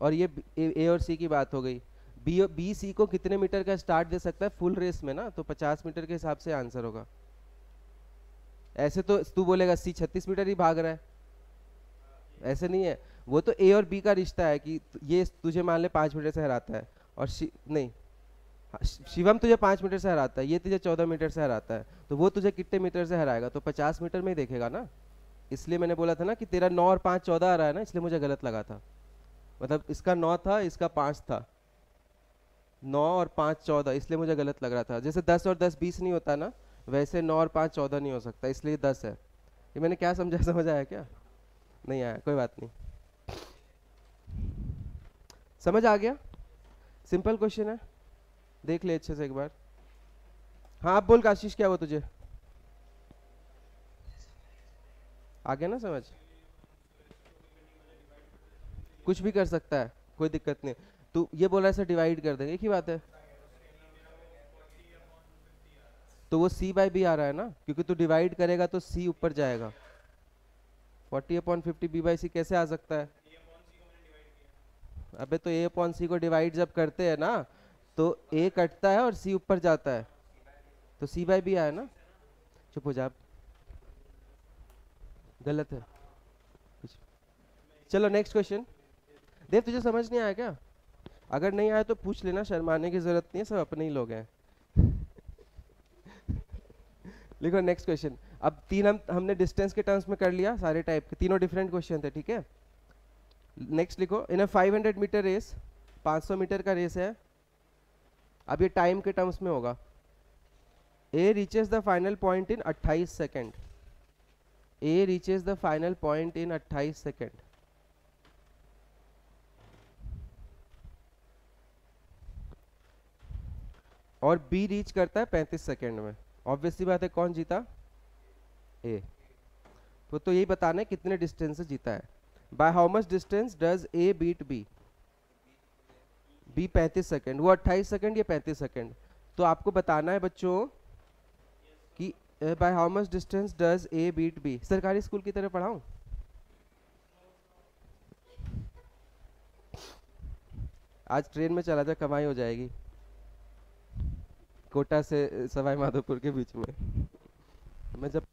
और ये ए और सी की बात हो गई। बी सी को कितने मीटर का स्टार्ट दे सकता है फुल रेस में ना, तो 50 मीटर के हिसाब से आंसर होगा। ऐसे तो तू बोलेगा सी 36 मीटर ही भाग रहा है, ऐसे नहीं है। वो तो ए और बी का रिश्ता है कि ये तुझे मान ले 5 मीटर से हराता है, और नहीं, हाँ, शिवम तुझे 5 मीटर से हराता है, ये तुझे 14 मीटर से हराता है, तो वो तुझे कितने मीटर से हराएगा? तो 50 मीटर में ही देखेगा ना। इसलिए मैंने बोला था ना कि तेरा 9 और 5 14 आ रहा है ना, इसलिए मुझे गलत लगा था। मतलब इसका 9 था, इसका 5 था। 9 और 5 14, इसलिए मुझे गलत लग रहा था। जैसे 10 और 10 20 नहीं होता ना, वैसे 9 और 5 14 नहीं हो सकता, इसलिए 10 है। ये मैंने क्या समझा, समझ आया क्या? नहीं आया, कोई बात नहीं। समझ आ गया? सिंपल क्वेश्चन है, देख ले अच्छे से एक बार। हाँ आप बोल काशीष, क्या हुआ तुझे? आ गया ना समझ? कुछ भी कर सकता है, कोई दिक्कत नहीं। तू ये बोला ऐसे डिवाइड कर देंगे, एक ही बात है। तो वो सी बाई बी आ रहा है ना, क्योंकि तू डिवाइड करेगा तो सी ऊपर जाएगा। 40/50 बी बाई सी कैसे आ सकता है? अबे तो ए अपॉन सी को डिवाइड जब करते हैं ना, तो ए कटता है और सी ऊपर जाता है, तो सी बाई बी आया ना। चुप हो जा, गलत है कुछ। चलो नेक्स्ट क्वेश्चन। देव तुझे समझ नहीं आया क्या? अगर नहीं आया तो पूछ लेना, शर्माने की जरूरत नहीं है, सब अपने ही लोग हैं। लिखो नेक्स्ट क्वेश्चन। अब तीन हमने डिस्टेंस के टर्म्स में कर लिया, सारे टाइप के तीनों डिफरेंट क्वेश्चन थे, ठीक है। नेक्स्ट लिखो, in a 500 metre race, 500 metre का रेस है। अब ये टाइम के टर्म्स में होगा। A reaches the final point in 28 second. A reaches the final point in 28 second. और बी रीच करता है 35 सेकेंड में। ऑब्वियसली बात है, कौन जीता? ए। तो यही बताना है कितने डिस्टेंस से जीता है। By how much distance does A beat B? B 35 second, वो 28 सेकेंड, ये 35 सेकेंड। तो आपको बताना है बच्चों कि by how much distance does A beat B. सरकारी स्कूल की तरह पढ़ाऊं? आज ट्रेन में चला जा, कमाई हो जाएगी। कोटा से सवाई माधोपुर के बीच में। मैं जब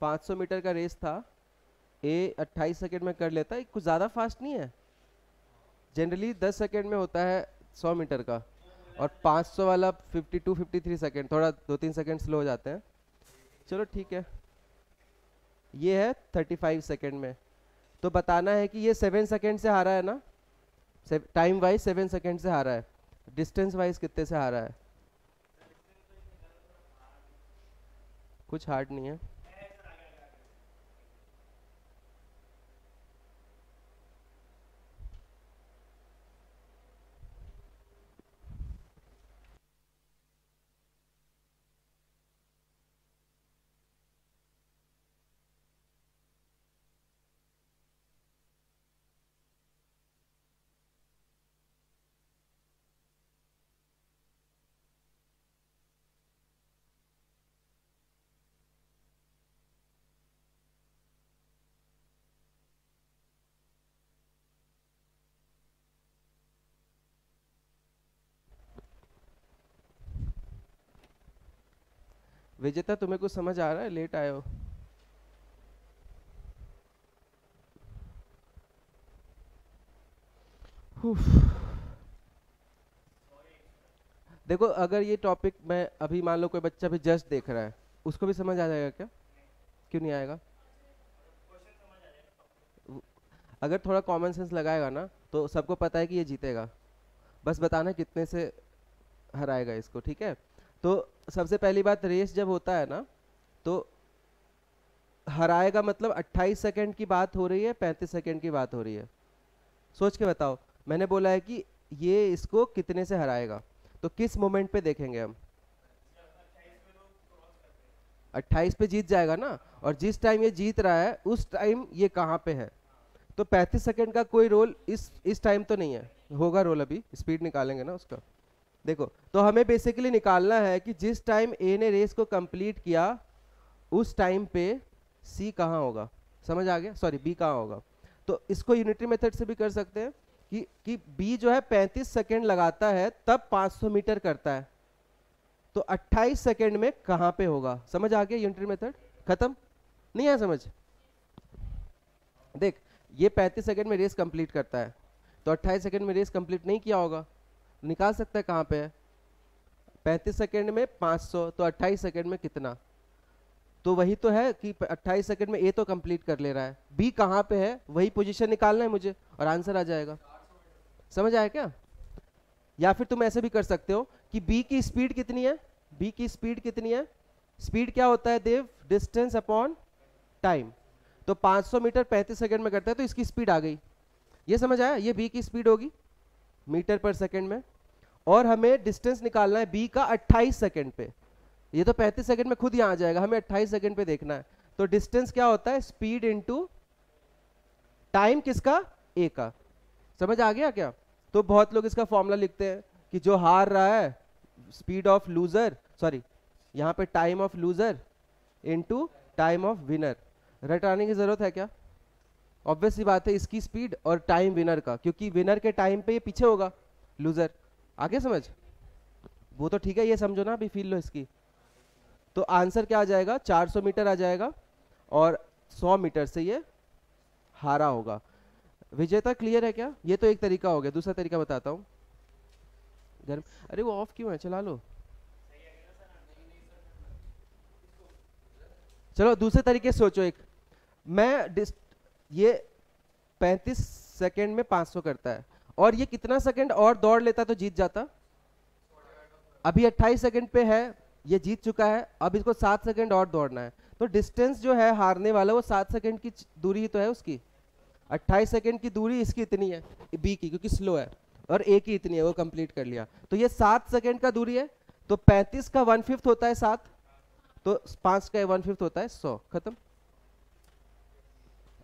500 मीटर का रेस था, ए 28 सेकेंड में कर लेता है, कुछ ज़्यादा फास्ट नहीं है। जनरली 10 सेकेंड में होता है 100 मीटर का, और 500 वाला 52 53 सेकेंड, थोड़ा 2 3 सेकेंड स्लो हो जाते हैं। चलो ठीक है, ये है 35 सेकेंड में। तो बताना है कि ये 7 सेकेंड से हारा है ना, टाइम वाइज 7 सेकेंड से हारा है, डिस्टेंस वाइज कितने से हारा है? कुछ हार्ड नहीं है। विजेता तुम्हें कुछ समझ आ रहा है? लेट आए हो। देखो अगर ये टॉपिक मैं अभी मान लो कोई बच्चा भी जस्ट देख रहा है, उसको भी समझ आ जाएगा क्या? क्यों नहीं आएगा? अगर थोड़ा कॉमन सेंस लगाएगा ना तो सबको पता है कि ये जीतेगा, बस बताना कितने से हराएगा इसको, ठीक है? तो सबसे पहली बात, रेस जब होता है ना तो हराएगा मतलब 28 सेकंड की बात हो रही है, 35 सेकंड की बात हो रही है? सोच के बताओ। मैंने बोला है कि ये इसको कितने से हराएगा, तो किस मोमेंट पे देखेंगे हम? 28 पे जीत जाएगा ना, और जिस टाइम ये जीत रहा है उस टाइम ये कहाँ पे है? तो 35 सेकंड का कोई रोल इस टाइम तो नहीं है, होगा रोल, अभी स्पीड निकालेंगे ना उसका। देखो तो हमें बेसिकली निकालना है कि जिस टाइम ए ने रेस को कंप्लीट किया उस टाइम पे सी कहाँ होगा, समझ आ गया? सॉरी, बी कहाँ होगा। तो इसको यूनिटरी मेथड से भी कर सकते हैं कि बी जो है 35 सेकंड लगाता है तब 500 मीटर करता है, तो 28 सेकंड में कहाँ पे होगा? समझ आ गया? यूनिटरी मेथड खत्म। नहीं आया समझ? देख, ये 35 सेकंड में रेस कंप्लीट करता है, तो 28 सेकंड में रेस कंप्लीट नहीं किया होगा, निकाल सकता है कहाँ पे है। 35 सेकंड में 500, तो 28 सेकंड में कितना? तो वही तो है कि 28 सेकंड में ए तो कंप्लीट कर ले रहा है, बी कहाँ पे है वही पोजीशन निकालना है मुझे और आंसर आ जाएगा। समझ आया क्या? या फिर तुम ऐसे भी कर सकते हो कि बी की स्पीड कितनी है, बी की स्पीड कितनी है? स्पीड क्या होता है देव? Distance upon time. तो 500 मीटर 35 सेकंड में करता है, तो इसकी स्पीड आ गई। ये समझ आया? ये बी की स्पीड होगी मीटर पर सेकंड में, और हमें डिस्टेंस निकालना है बी का 28 सेकंड पे। ये तो 35 सेकंड में खुद यहाँ आ जाएगा, हमें 28 सेकंड पे देखना है। तो डिस्टेंस क्या होता है? स्पीड इनटू टाइम, किसका? ए का। समझ आ गया क्या? तो बहुत लोग इसका फॉर्मूला लिखते हैं कि जो हार रहा है स्पीड ऑफ लूजर, सॉरी यहाँ पे time of loser into time of winner. रटाने की जरूरत है क्या? ऑब्वियस सी बात है, इसकी स्पीड और टाइम विनर का, क्योंकि विनर के टाइम पे ये पीछे होगा लूजर। आगे समझ? वो तो ठीक है, ये समझो ना, अभी फील लो इसकी। तो आंसर क्या आ जाएगा? 400 मीटर आ जाएगा, और 100 मीटर से ये हारा होगा। विजेता क्लियर है क्या? ये तो एक तरीका हो गया, दूसरा तरीका बताता हूँ। घर, अरे वो ऑफ क्यों है? चला लो। चलो दूसरे तरीके से सोचो। एक मैं ये 35 सेकंड में 500 करता है, और ये कितना सेकंड और दौड़ लेता तो जीत जाता? अभी 28 सेकंड पे है, ये जीत चुका है, अब इसको 7 सेकंड और दौड़ना है। तो डिस्टेंस जो है हारने वाला वो 7 सेकंड की दूरी ही तो है उसकी। 28 सेकंड की दूरी इसकी इतनी है बी की, क्योंकि स्लो है, और ए की इतनी है, वो कंप्लीट कर लिया। तो ये 7 सेकंड का दूरी है, तो 35 का 1/5 होता है 7, तो 5 का 1/5 होता है 100। खत्म।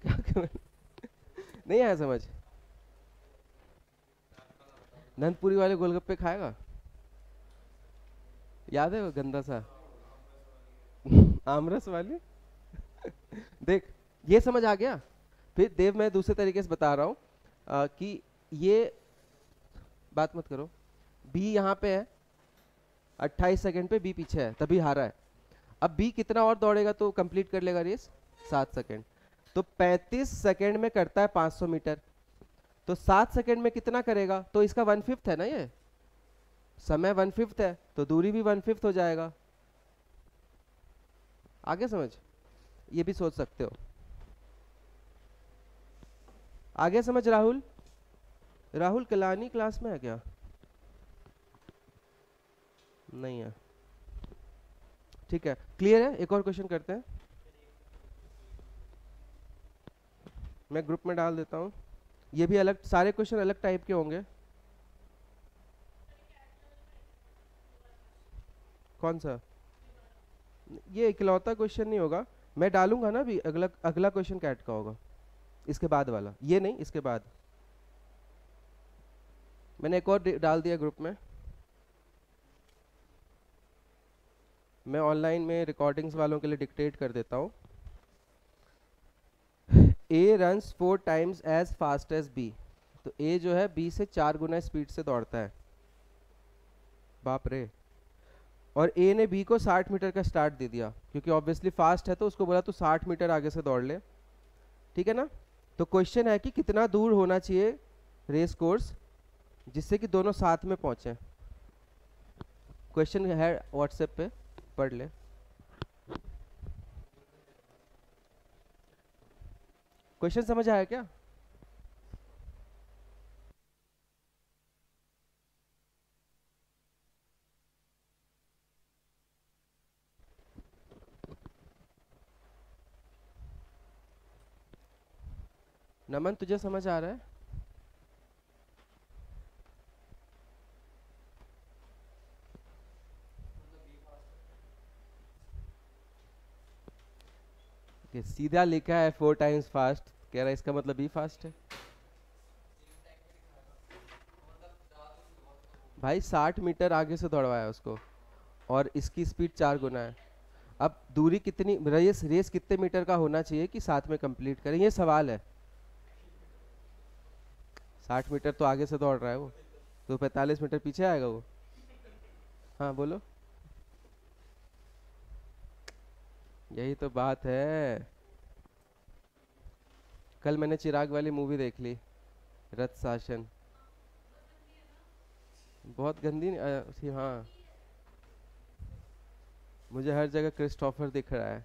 नहीं आया समझ? नंदपुरी वाले गोलगप्पे खाएगा? याद है वो गंदा सा आमरस वाली? देख, ये समझ आ गया? फिर देव मैं दूसरे तरीके से बता रहा हूँ कि ये बात मत करो, बी यहाँ पे है, 28 सेकंड पे बी पीछे है, तभी हारा है। अब बी कितना और दौड़ेगा तो कंप्लीट कर लेगा रेस? 7 सेकंड। तो 35 सेकंड में करता है 500 मीटर, तो 7 सेकंड में कितना करेगा? तो इसका 1/5 है ना, ये समय 1/5 है, तो दूरी भी 1/5 हो जाएगा। आगे समझ? ये भी सोच सकते हो। आगे समझ राहुल? राहुल कलानी क्लास में है क्या? नहीं है, ठीक है, क्लियर है। एक और क्वेश्चन करते हैं, मैं ग्रुप में डाल देता हूँ। ये भी अलग, सारे क्वेश्चन अलग टाइप के होंगे। कौन सा? ये इकलौता क्वेश्चन नहीं होगा, मैं डालूंगा ना अभी, अगला अगला क्वेश्चन कैट का होगा, इसके बाद वाला, ये नहीं, इसके बाद। मैंने एक और डाल दिया ग्रुप में। मैं ऑनलाइन में रिकॉर्डिंग्स वालों के लिए डिक्टेट कर देता हूँ। A runs 4 times as fast as B, तो ए जो है बी से 4 गुना स्पीड से दौड़ता है। बाप रे। और ए ने बी को 60 मीटर का स्टार्ट दे दिया, क्योंकि ऑब्वियसली फास्ट है तो उसको बोला तू 60 मीटर आगे से दौड़ ले, ठीक है ना। तो क्वेश्चन है कि कितना दूर होना चाहिए रेस कोर्स जिससे कि दोनों साथ में पहुंचे। क्वेश्चन है व्हाट्सएप पे, पढ़ ले। क्वेश्चन समझ आया क्या? नमन तुझे समझ आ रहा है? कि सीधा लिखा है 4 टाइम्स फास्ट, कह रहा है इसका मतलब बी फास्ट है। भाई 60 मीटर आगे से दौड़वाया उसको और इसकी स्पीड 4 गुना है। अब दूरी कितनी, रेस रेस कितने मीटर का होना चाहिए कि साथ में कंप्लीट करें, ये सवाल है। 60 मीटर तो आगे से दौड़ रहा है वो, तो 45 मीटर पीछे आएगा वो। हाँ बोलो। यही तो बात है। कल मैंने चिराग वाली मूवी देख ली, रथ शासन। बहुत गंदी थी हाँ। मुझे हर जगह क्रिस्टोफर दिख रहा है।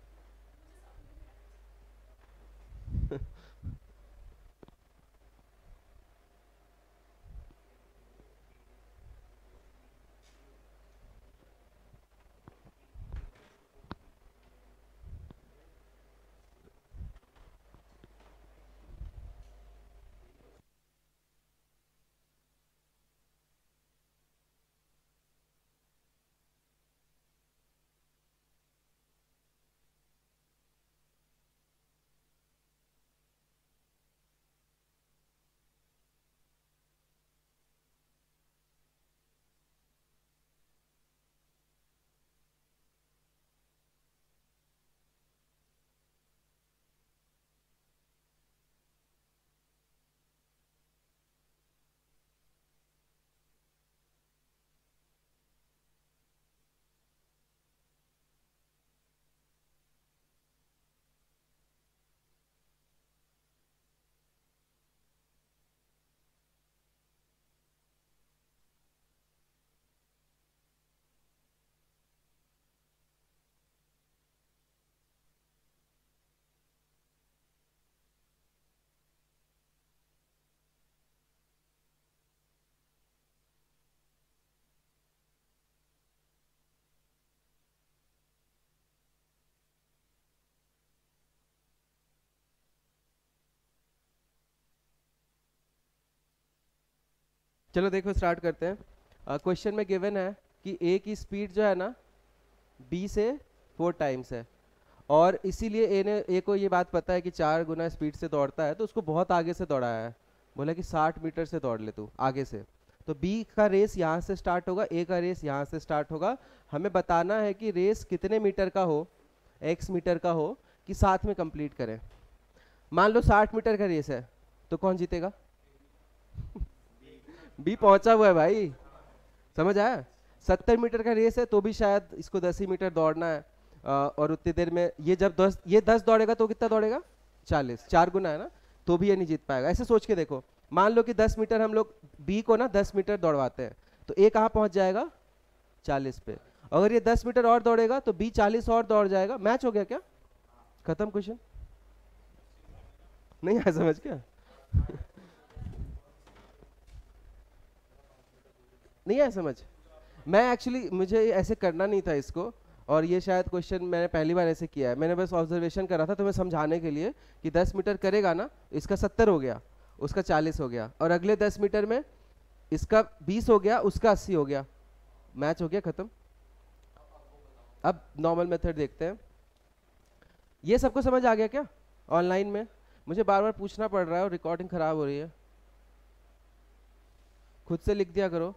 चलो देखो स्टार्ट करते हैं। क्वेश्चन में गिवन है कि ए की स्पीड जो है ना बी से 4 टाइम्स है, और इसीलिए ए को ये बात पता है कि 4 गुना स्पीड से दौड़ता है, तो उसको बहुत आगे से दौड़ाया है। बोला कि 60 मीटर से दौड़ ले तू आगे से। तो बी का रेस यहाँ से स्टार्ट होगा, ए का रेस यहाँ से स्टार्ट होगा। हमें बताना है कि रेस कितने मीटर का हो, एक्स मीटर का हो, कि साथ में कंप्लीट करें। मान लो 60 मीटर का रेस है, तो कौन जीतेगा? बी पहुंचा हुआ है भाई, समझ आया। 70 मीटर का रेस है तो भी शायद इसको 10 ही मीटर दौड़ना है, और उतनी देर में ये जब 10 दौड़ेगा तो कितना दौड़ेगा? 40, 4 गुना है ना, तो भी ये नहीं जीत पाएगा। ऐसे सोच के देखो, मान लो कि 10 मीटर हम लोग बी को ना 10 मीटर दौड़वाते हैं, तो ए कहाँ पहुंच जाएगा? 40 पे। अगर ये 10 मीटर और दौड़ेगा तो बी 40 और दौड़ जाएगा। मैच हो गया क्या? खत्म क्वेश्चन। नहीं आया समझ क्या? नहीं आया समझ। मैं एक्चुअली मुझे ऐसे करना नहीं था इसको, और ये शायद क्वेश्चन मैंने पहली बार ऐसे किया है। मैंने बस ऑब्जर्वेशन करा था तुम्हें समझाने के लिए कि 10 मीटर करेगा ना, इसका 70 हो गया, उसका 40 हो गया, और अगले 10 मीटर में इसका 20 हो गया, उसका 80 हो गया। मैच हो गया, खत्म। अब नॉर्मल मेथड देखते हैं। ये सबको समझ आ गया क्या ऑनलाइन में? मुझे बार बार पूछना पड़ रहा है और रिकॉर्डिंग खराब हो रही है। खुद से लिख दिया करो।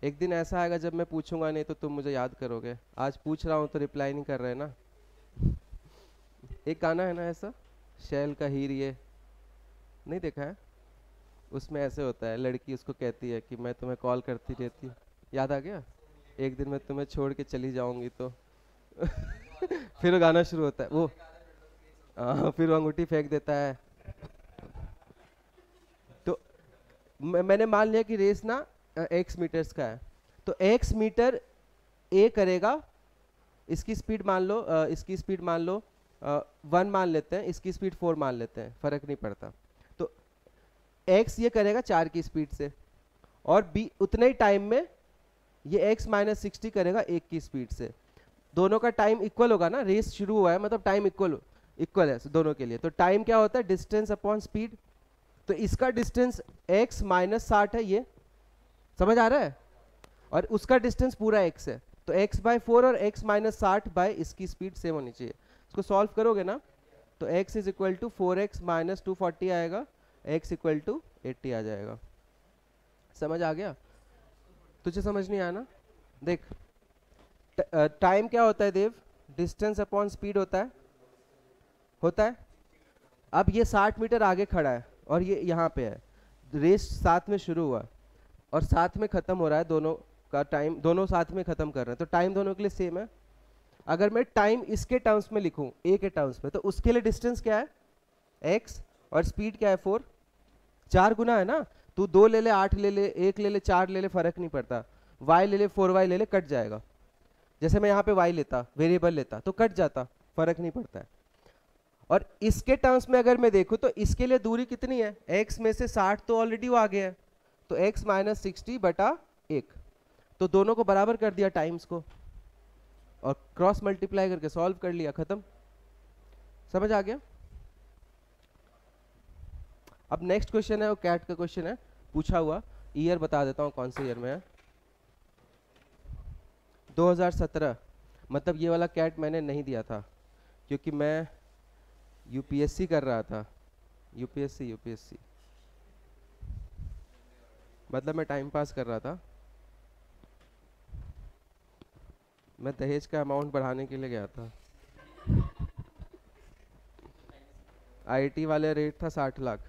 एक दिन ऐसा आएगा जब मैं पूछूंगा नहीं तो तुम मुझे याद करोगे। आज पूछ रहा हूँ तो रिप्लाई नहीं कर रहे ना। एक गाना है ना ऐसा, शैल का हीर, ये नहीं देखा है? उसमें ऐसे होता है, लड़की उसको कहती है कि मैं तुम्हें कॉल करती रहती हूँ। याद आ गया? एक दिन मैं तुम्हें छोड़ के चली जाऊंगी तो फिर वो गाना शुरू होता है वो। फिर वो अंगूठी फेंक देता है। तो मैंने मान लिया कि रेस ना एक्स मीटर्स का है, तो एक्स मीटर ए करेगा। इसकी स्पीड मान लो, इसकी स्पीड मान लो 1 मान लेते हैं, इसकी स्पीड 4 मान लेते हैं, फर्क नहीं पड़ता। तो x ये करेगा 4 की स्पीड से, और b उतने ही टाइम में ये x माइनस 60 करेगा 1 की स्पीड से। दोनों का टाइम इक्वल होगा ना, रेस शुरू हुआ है मतलब टाइम इक्वल इक्वल है दोनों के लिए। तो टाइम क्या होता है, डिस्टेंस अपॉन स्पीड। तो इसका डिस्टेंस x माइनस 60 है, ये समझ आ रहा है, और उसका डिस्टेंस पूरा x है। तो x बाय 4 और x माइनस 60 बाय इसकी स्पीड सेम होनी चाहिए। इसको सॉल्व करोगे ना तो x is equal to 4x minus 240 आएगा, x इक्वल टू 80 आ जाएगा। समझ आ गया? तुझे समझ नहीं आया ना? देख, टाइम क्या होता है देव, डिस्टेंस अपॉन स्पीड होता है। अब ये 60 मीटर आगे खड़ा है और ये यहाँ पे है, रेस साथ में शुरू हुआ और साथ में खत्म हो रहा है, दोनों का टाइम दोनों साथ में खत्म कर रहे हैं, तो टाइम दोनों के लिए सेम है। अगर मैं टाइम इसके टर्म्स में लिखूं, ए के टर्म्स में, तो उसके लिए डिस्टेंस क्या है x और स्पीड क्या है 4, 4 गुना है ना। तू 2 ले ले, 8 ले ले, 1 ले ले, 4 ले ले, फर्क नहीं पड़ता। y ले ले, 4y ले ले, कट जाएगा। जैसे मैं यहाँ पे y लेता, वेरिएबल लेता, तो कट जाता, फर्क नहीं पड़ता है। और इसके टर्म्स में अगर मैं देखूं तो इसके लिए दूरी कितनी है, x में से 60 तो ऑलरेडी वो आगे है, तो x माइनस 60 बटा 1, तो दोनों को बराबर कर दिया टाइम्स को, और क्रॉस मल्टीप्लाई करके सॉल्व कर लिया, खत्म। समझ आ गया? अब नेक्स्ट क्वेश्चन है, वो कैट का क्वेश्चन है, पूछा हुआ। ईयर बता देता हूँ कौन से ईयर में है, 2017। मतलब ये वाला कैट मैंने नहीं दिया था क्योंकि मैं यूपीएससी कर रहा था। यूपीएससी मतलब मैं टाइम पास कर रहा था। मैं दहेज का अमाउंट बढ़ाने के लिए गया था। आईआईटी वाले रेट था 60 लाख,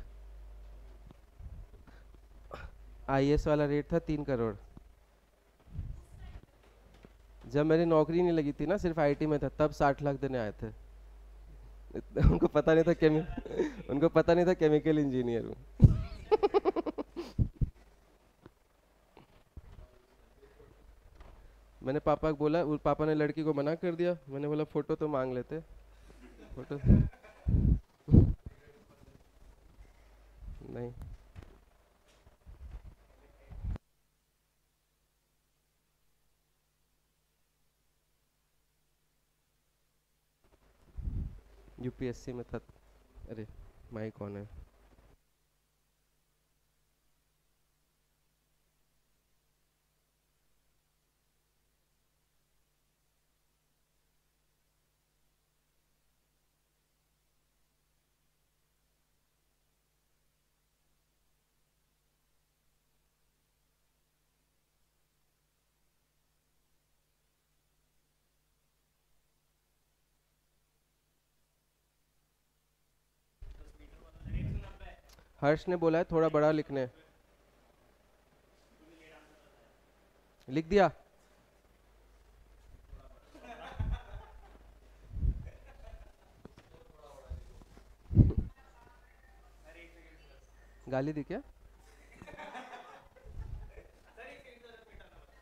आईएएस वाला रेट था 3 करोड़। जब मेरी नौकरी नहीं लगी थी ना, सिर्फ आईआईटी में था, तब 60 लाख देने आए थे। उनको पता नहीं था उनको पता नहीं था केमिकल इंजीनियर हूँ। मैंने पापा को बोला, पापा ने लड़की को मना कर दिया। मैंने बोला फोटो तो मांग लेते, फोटो नहीं। यूपीएससी में था। अरे माई कौन है? हर्ष ने बोला है थोड़ा बड़ा लिखने, लिख दिया। गाली दी क्या?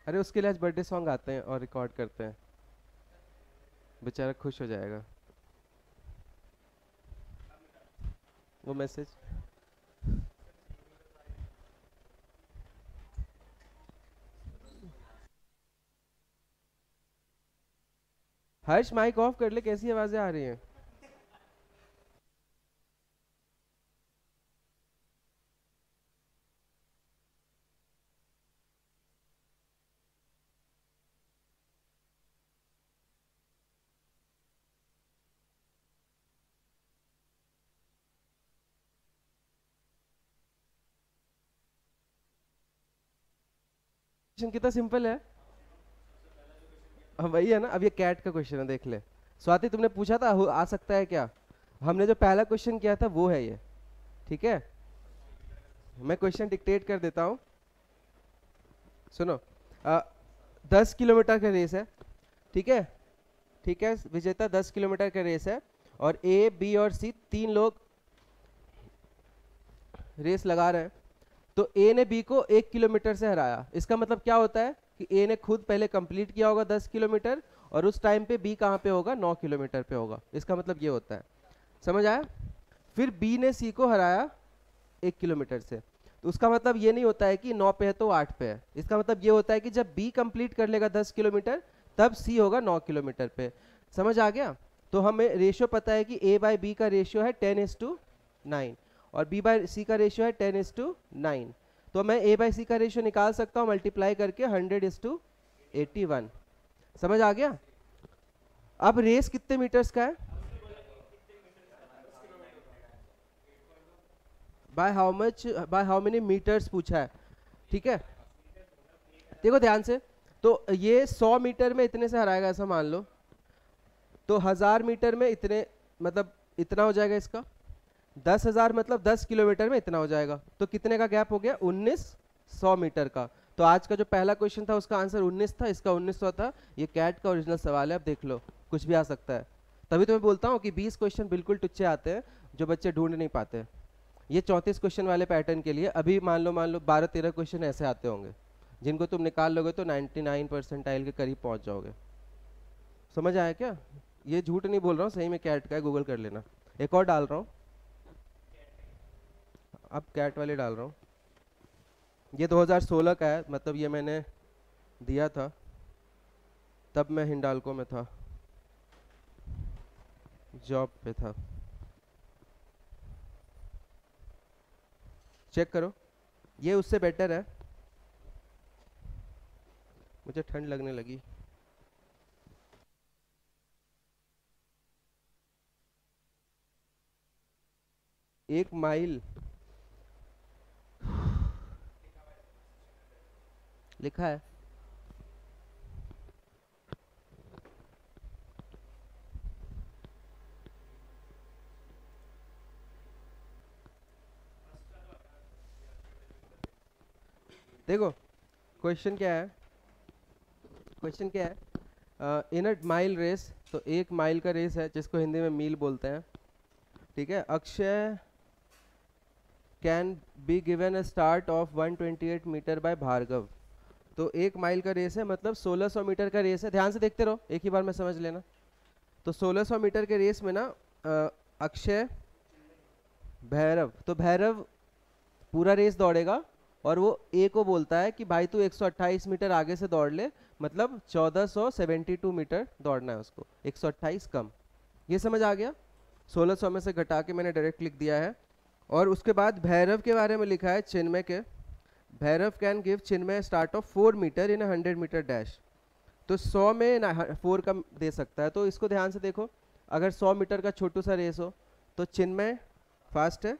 अरे उसके लिए आज बर्थडे सॉन्ग आते हैं और रिकॉर्ड करते हैं, बेचारा खुश हो जाएगा। वो मैसेज हर्ष माइक ऑफ कर ले, कैसी आवाजें आ रही हैं? कितना सिंपल है। हाँ वही है ना। अब ये कैट का क्वेश्चन है, देख ले। स्वाति तुमने पूछा था आ सकता है क्या, हमने जो पहला क्वेश्चन किया था वो है ये, ठीक है। मैं क्वेश्चन डिक्टेट कर देता हूँ, सुनो। 10 किलोमीटर का रेस है, ठीक है, ठीक है विजेता, 10 किलोमीटर का रेस है और ए बी और सी तीन लोग रेस लगा रहे हैं। तो ए ने बी को 1 किलोमीटर से हराया, इसका मतलब क्या होता है कि ए ने खुद पहले कंप्लीट किया होगा 10 किलोमीटर और उस टाइम पे बी कहाँ पे होगा, 9 किलोमीटर पे होगा, इसका मतलब ये होता है। समझ आया? फिर बी ने सी को हराया 1 किलोमीटर से, तो उसका मतलब ये नहीं होता है कि 9 पे है तो 8 पे है, इसका मतलब ये होता है कि जब बी कंप्लीट कर लेगा 10 किलोमीटर तब सी होगा 9 किलोमीटर पे। समझ आ गया? तो हमें रेशियो पता है कि ए बाई बी का रेशियो है 10:9 और बी बाई सी का रेशियो है 10:9, तो मैं ए बाई सी का रेशियो निकाल सकता हूँ मल्टीप्लाई करके 100:81। समझ आ गया? अब रेस कितने मीटर्स का है? By how much, by how many metres पूछा है, ठीक है। देखो ध्यान से, तो ये 100 मीटर में इतने से हराएगा ऐसा मान लो, तो 1000 मीटर में इतने, मतलब इतना हो जाएगा इसका, 10,000 मतलब 10 किलोमीटर में इतना हो जाएगा, तो कितने का गैप हो गया, 1900 मीटर का। तो आज का जो पहला क्वेश्चन था उसका आंसर 19 था, इसका 1900 था। ये कैट का ओरिजिनल सवाल है, अब देख लो कुछ भी आ सकता है। तभी तो मैं बोलता हूँ कि 20 क्वेश्चन बिल्कुल टुच्चे आते हैं जो बच्चे ढूंढ नहीं पाते। ये 34 क्वेश्चन वाले पैटर्न के लिए अभी मान लो 12-13 क्वेश्चन ऐसे आते होंगे जिनको तुम निकाल लोगे तो 99 परसेंटाइल के करीब पहुंच जाओगे। समझ आया क्या? ये झूठ नहीं बोल रहा हूँ, सही में कैट का है, गूगल कर लेना। एक और डाल रहा हूँ, अब कैट वाले डाल रहा हूँ। ये 2016 का है, मतलब ये मैंने दिया था तब मैं हिंडाल्को में था, जॉब पे था। चेक करो, ये उससे बेटर है। मुझे ठंड लगने लगी। एक माइल लिखा है, देखो क्वेश्चन क्या है, क्वेश्चन क्या है, इन अ माइल रेस, तो 1 माइल का रेस है जिसको हिंदी में मील बोलते हैं, ठीक है। Akshay can be given a start of 128 metre by Bhargav. तो 1 माइल का रेस है, मतलब 1600 मीटर का रेस है। ध्यान से देखते रहो, एक ही बार में समझ लेना। तो 1600 मीटर के रेस में ना अक्षय, भैरव, तो भैरव पूरा रेस दौड़ेगा और वो ए को बोलता है कि भाई तू 128 मीटर आगे से दौड़ ले, मतलब 1472 मीटर दौड़ना है उसको, 128 कम। ये समझ आ गया? 1600 में से घटा के मैंने डायरेक्ट लिख दिया है। और उसके बाद भैरव के बारे में लिखा है, चिन्मय के, Bhairav can give Chinmay start of 4 metre in 100 metre dash. तो 100 में 4 का दे सकता है, तो इसको ध्यान से देखो, अगर 100 मीटर का छोटू सा रेस हो तो चिन्मय फास्ट है,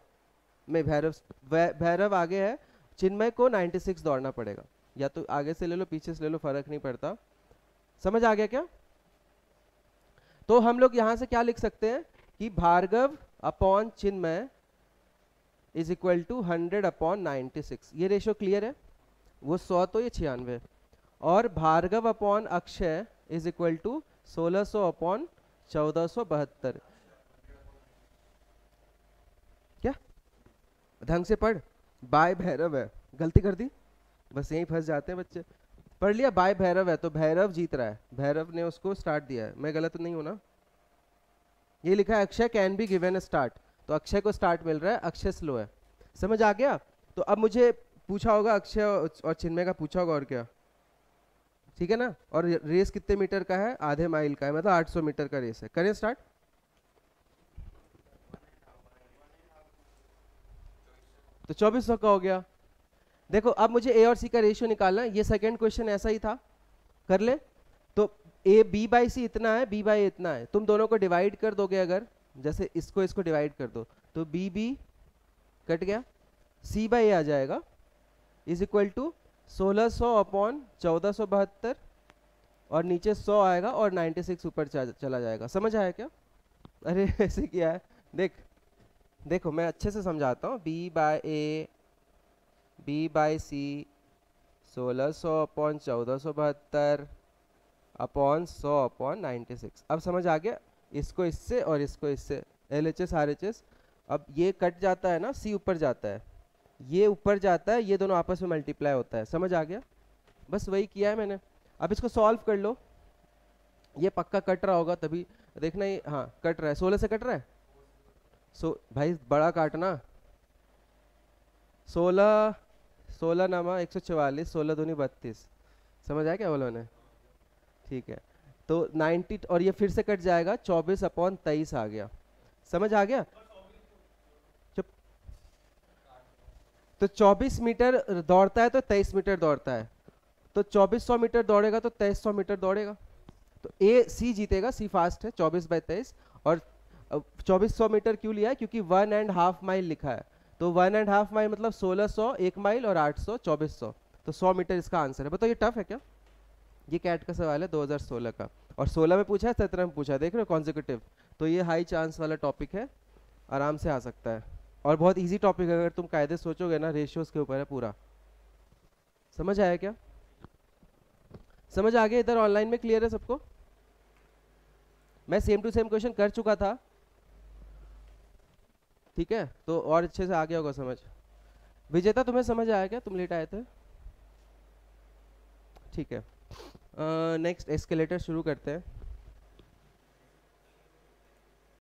मैं भैरव आगे है, चिन्मय को 96 दौड़ना पड़ेगा, या तो आगे से ले लो पीछे से ले लो, फर्क नहीं पड़ता। समझ आ गया क्या? तो हम लोग यहां से क्या लिख सकते हैं कि Bhargav upon Chinmay is equal to 100 upon 96। ये रेशियो क्लियर है? वो 100 तो ये 96, और Bhargav upon Akshay is equal to 1600 upon 1472। क्या ढंग से पढ़, बाय भैरव है, गलती कर दी, बस यहीं फंस जाते हैं बच्चे। पढ़ लिया, बाय भैरव है तो भैरव जीत रहा है, भैरव ने उसको स्टार्ट दिया है, मैं गलत नहीं हूं ना? ये लिखा है Akshay can be given a start, तो अक्षय को स्टार्ट मिल रहा है, अक्षय स्लो है। समझ आ गया? तो अब मुझे पूछा होगा अक्षय और चिन्मय का पूछा होगा, और क्या, ठीक है ना? और रेस कितने मीटर का है, आधे माइल का है, मतलब 800 मीटर का रेस है। करें स्टार्ट। तो 2400 का हो गया। देखो अब मुझे ए और सी का रेशियो निकालना है, ये सेकंड क्वेश्चन ऐसा ही था, कर ले। तो ए बी बाई सी इतना है, बी बाई इतना है, तुम दोनों को डिवाइड कर दोगे, अगर जैसे इसको इसको डिवाइड कर दो तो बी बी कट गया, सी बाई ए आ जाएगा, इज इक्वल टू 1600 अपॉन 1472, और नीचे 100 आएगा और 96 ऊपर चला जाएगा। समझ आया क्या? अरे ऐसे किया है, देख देखो मैं अच्छे से समझाता हूँ। बी बाय ए, बी बाय सी, 1600 अपॉन 1472 अपॉन 100 अपॉन 96। अब समझ आ गया? इसको इससे और इसको इससे, LHS RHS। अब ये कट जाता है ना, C ऊपर जाता है, ये ऊपर जाता है, ये दोनों आपस में मल्टीप्लाई होता है। समझ आ गया? बस वही किया है मैंने। अब इसको सॉल्व कर लो। ये पक्का कट रहा होगा, तभी देखना ये, हाँ कट रहा है, 16 से कट रहा है। भाई बड़ा काटना, 16 16 नामा 144, 16 दूनी 32। समझ आया क्या बोला मैंने? ठीक है, तो 90 और ये फिर से कट जाएगा, 24 अपॉन 23 आ गया। समझ आ गया? चुप। तो 24 मीटर दौड़ता है तो 23 मीटर दौड़ता है, तो 2400 मीटर दौड़ेगा तो 2300 मीटर दौड़ेगा। तो C जीतेगा, C फास्ट है, 24/23। और 2400 मीटर क्यों लिया है? क्योंकि 1.5 माइल लिखा है, तो 1.5 माइल मतलब 1600 1 माइल और 800 2400, तो 100 मीटर इसका आंसर है। बताओ ये टफ है क्या? ये कैट का सवाल है 2016 का, और 16 में पूछा है, 17 में पूछा है, देख रहे हो कॉन्जिक्यूटिव। तो ये हाई चांस वाला टॉपिक है, आराम से आ सकता है, और बहुत इजी टॉपिक है। अगर तुम कायदे सोचोगे ना, रेशियोज के ऊपर है पूरा। समझ आया क्या? समझ आ गया? इधर ऑनलाइन में क्लियर है सबको? मैं सेम टू सेम क्वेश्चन कर चुका था, ठीक है, तो और अच्छे से आ गया होगा समझ। विजेता तुम्हें समझ आया क्या? तुम लेट आए थे? ठीक है, नेक्स्ट एस्केलेटर शुरू करते हैं।